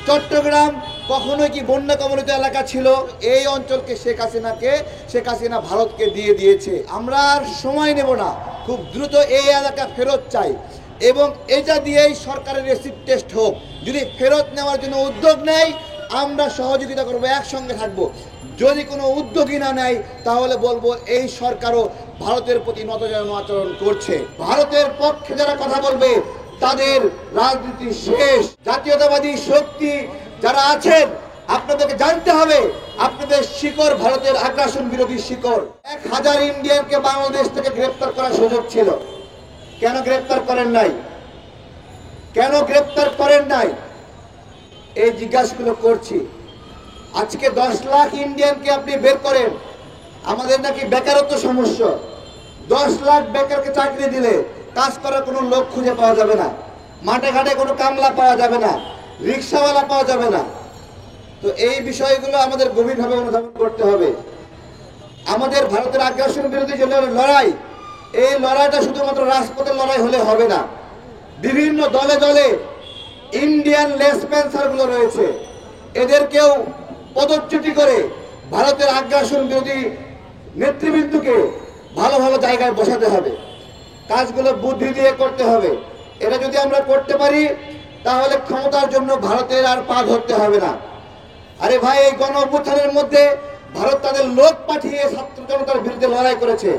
চট্টগ্রাম কখনোই কি বন্যা কবলিত এলাকা ছিল? এই অঞ্চলকে শেখ হাসিনা ভারতকে দিয়ে দিয়েছে। আমরা আর সময় নেব না, খুব দ্রুত এই এলাকা ফেরত চাই এবং এটা দিয়েই সরকারের রেসিপ্ট টেস্ট হোক। যদি ফেরত নেওয়ার জন্য উদ্যোগ নেয় আমরা সহযোগিতা করব, একসঙ্গে থাকব। যদি কোনো উদ্যোগই না নেয় তাহলে বলবো এই সরকারও ভারতের প্রতি নতজানু আচরণ করছে। ভারতের পক্ষে যারা কথা বলবে তাদের রাজনীতি শেষ। জাতীয়তাবাদী শক্তি যারা আছেন আপনাদেরকে জানতে হবে আপনাদের শিকড় ভারতের আগ্রাসন বিরোধী শিকড়। 1000 ইন্ডিয়ানকে বাংলাদেশ থেকে গ্রেফতার করার সুযোগ ছিল, কেন গ্রেফতার করেন নাই? কেন গ্রেফতার করেন নাই? এই জিজ্ঞাসাগুলো করছি। আজকে 10 লাখ ইন্ডিয়ানকে আপনি বের করেন। আমাদের নাকি বেকারত্ব সমস্যা, 10 লাখ বেকারকে চাকরি দিলে কাজ করার কোনো লোক খুঁজে পাওয়া যাবে না, মাঠে ঘাটে কোনো কামলা পাওয়া যাবে না, রিক্সাওয়ালা পাওয়া যাবে না। তো এই বিষয়গুলো আমাদের গভীরভাবে অনুধাবন করতে হবে। আমাদের ভারতের আগ্রাসন বিরোধী যে লড়াই, এই লড়াইটা শুধুমাত্র রাজপথের লড়াই হলে হবে না। বিভিন্ন দলে দলে ইন্ডিয়ান লেসপেন্সারগুলো রয়েছে, এদেরকেও পদচ্যুতি করে ভারতের আগ্রাসন বিরোধী নেতৃবৃন্দকে ভালো ভালো জায়গায় বসাতে হবে। কাজগুলো বুদ্ধি দিয়ে করতে হবে। এটা যদি আমরা করতে পারি তাহলে ক্ষমতার জন্য ভারতের আর পা ধরতে হবে না। আরে ভাই, এই গণ অভ্যুত্থানের মধ্যে ভারত তাদের লোক পাঠিয়ে ছাত্র জনতার বিরুদ্ধে লড়াই করেছে,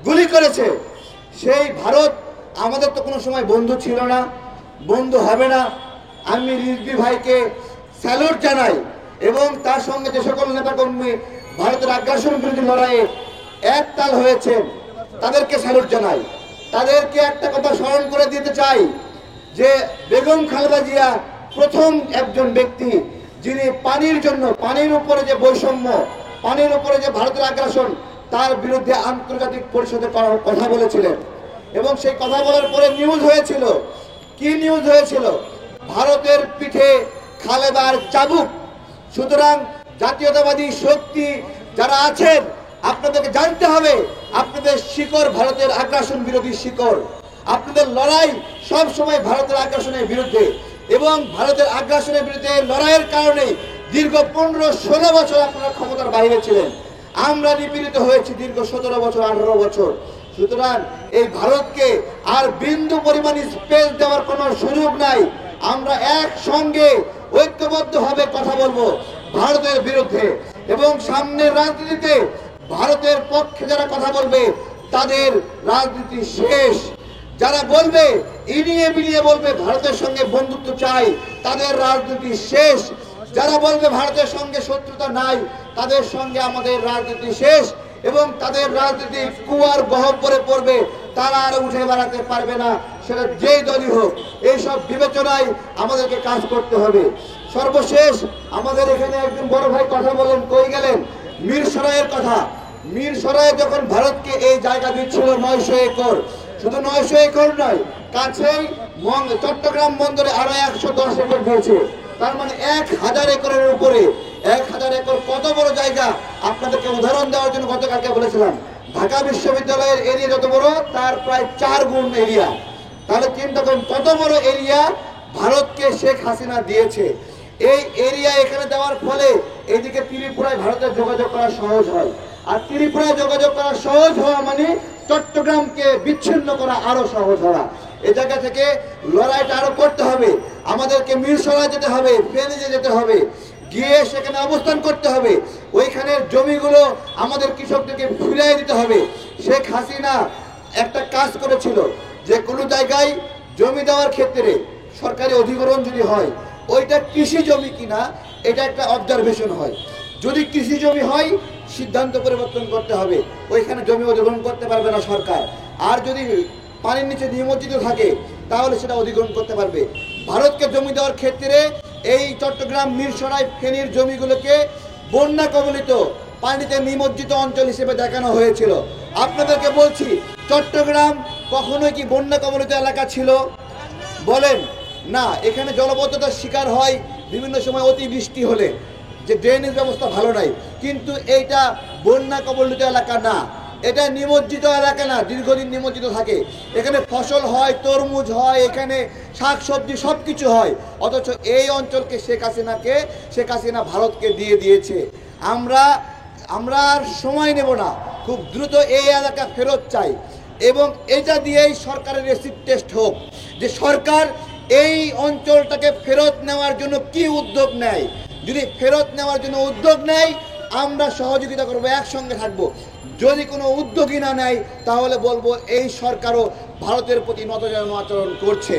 গুলি করেছে। সেই ভারত আমাদের তো কোনো সময় বন্ধু ছিল না, বন্ধু হবে না। আমি রিজভী ভাইকে স্যালুট জানাই এবং তার সঙ্গে যে সকল নেতাকর্মী ভারতের আগ্রাসন বিরোধী লড়াইয়ে একতাল হয়েছেন তাদেরকে স্যালুট জানাই। তাদেরকে একটা কথা স্মরণ করে দিতে চাই যে বেগম খালেদা জিয়া প্রথম একজন ব্যক্তি যিনি পানির জন্য, পানির উপরে যে বৈষম্য, পানির উপরে যে ভারতের আগ্রাসন, তার বিরুদ্ধে আন্তর্জাতিক পরিষদে কথা বলেছিলেন এবং সেই কথা বলার পরে নিউজ হয়েছিল। কি নিউজ হয়েছিল? ভারতের পিঠে খালেদার চাবুক। সুতরাং জাতীয়তাবাদী শক্তি যারা আছেন আপনাদেরকে জানতে হবে আপনাদের শিকড় ভারতের আগ্রাসন বিরোধী শিকড়। আপনাদের লড়াই সব সময় ভারতের আগ্রাসনের বিরুদ্ধে এবং ভারতের আগ্রাসনের বিরুদ্ধে লড়াইয়ের কারণে দীর্ঘ 15-16 বছর আপনারা ক্ষমতার বাইরে ছিলেন। আমরা নিপীড়িত হয়েছি দীর্ঘ 17 বছর, 18 বছর। সুতরাং এই ভারতকে আর বিন্দু পরিমাণ স্পেস দেওয়ার কোনো সুযোগ নাই। আমরা একসঙ্গে ঐক্যবদ্ধভাবে কথা বলবো ভারতের বিরুদ্ধে এবং সামনের রাজনীতিতে ভারতের পক্ষে যারা কথা বলবে তাদের রাজনীতি শেষ। যারা বলবে ইনিয়ে বিনিয়ে বলবে ভারতের সঙ্গে বন্ধুত্ব চাই, তাদের রাজনীতি শেষ। যারা বলবে ভারতের সঙ্গে শত্রুতা নাই, তাদের সঙ্গে আমাদের রাজনীতি শেষ এবং তাদের রাজনীতি কুয়ার গহ্বরে পড়বে, তারা আর উঠে বেড়াতে পারবে না, সেটা যেই দলই হোক। এইসব বিবেচনায় আমাদেরকে কাজ করতে হবে। সর্বশেষ আমাদের এখানে একজন বড় ভাই কথা বলেন, কই গেলেন? মিরসরাইয়ের কথা। মিরসরাই যখন ভারতকে এই জায়গা দিচ্ছিল 900 একর, শুধু 900 একর নয়, কাছেই চট্টগ্রাম বন্দরে আরো 110 একর দিয়েছে। তার মানে 1000 একরের উপরে। 1000 একর কত বড় জায়গা? আপনাদেরকে উদাহরণ দেওয়ার জন্য গতকালকে বলেছিলাম, ঢাকা বিশ্ববিদ্যালয়ের এরিয়া যত বড় তার প্রায় 4 গুণ এরিয়া। তাহলে চিন্তা করুন কত বড় এরিয়া ভারতকে শেখ হাসিনা দিয়েছে। এই এরিয়া এখানে দেওয়ার ফলে এদিকে ত্রিপুরায় ভারতের যোগাযোগ করা সহজ হয়, আর ত্রিপুরায় যোগাযোগ করা সহজ হওয়া মানে চট্টগ্রামকে বিচ্ছিন্ন করা আরো সহজ হওয়া। এই জায়গা থেকে লড়াইটা আরো করতে হবে। আমাদেরকে মিরসরাই যেতে হবে, ফেনীতে যেতে হবে, গিয়ে সেখানে অবস্থান করতে হবে। ওইখানের জমিগুলো আমাদের কৃষকদেরকে ফিরিয়ে দিতে হবে। শেখ হাসিনা একটা কাজ করেছিল যে কোনো জায়গায় জমি দেওয়ার ক্ষেত্রে সরকারি অধিগ্রহণ যদি হয়, ওইটা কৃষি জমি কিনা এটা একটা অবজারভেশন হয়। যদি কৃষি জমি হয় সিদ্ধান্ত পরিবর্তন করতে হবে, ওইখানে জমি অধিগ্রহণ করতে পারবে না সরকার। আর যদি পানির নিচে নিমজ্জিত থাকে তাহলে সেটা অধিগ্রহণ করতে পারবে। ভারতকে জমি দেওয়ার ক্ষেত্রে এই চট্টগ্রাম, মিরসরাই, ফেনীর জমিগুলোকে বন্যা কবলিত, পানিতে নিমজ্জিত অঞ্চল হিসেবে দেখানো হয়েছিল। আপনাদেরকে বলছি, চট্টগ্রাম কখনোই কি বন্যা কবলিত এলাকা ছিল? বলেন না। এখানে জলবদ্ধতার শিকার হয় বিভিন্ন সময় অতিবৃষ্টি হলে, যে ড্রেনেজ ব্যবস্থা ভালো নাই, কিন্তু এইটা বন্যা কবলিত এলাকা না। এটা নিমজ্জিত এলাকা না, দীর্ঘদিন নিমজ্জিত থাকে। এখানে ফসল হয়, তরমুজ হয়, এখানে শাকসবজি সব কিছু হয়, অথচ এই অঞ্চলকে শেখ হাসিনা ভারতকে দিয়ে দিয়েছে। আমরা আর সময় নেব না, খুব দ্রুত এই এলাকা ফেরত চাই এবং এটা দিয়েই সরকারের রেসিপ টেস্ট হোক যে সরকার এই অঞ্চলটাকে ফেরত নেওয়ার জন্য কি উদ্যোগ নেয়। যদি ফেরত নেওয়ার জন্য উদ্যোগ নেয় আমরা সহযোগিতা করবো, একসঙ্গে থাকবো। যদি কোনো উদ্যোগই না নেয় তাহলে বলবো এই সরকারও ভারতের প্রতি নতজানু আচরণ করছে।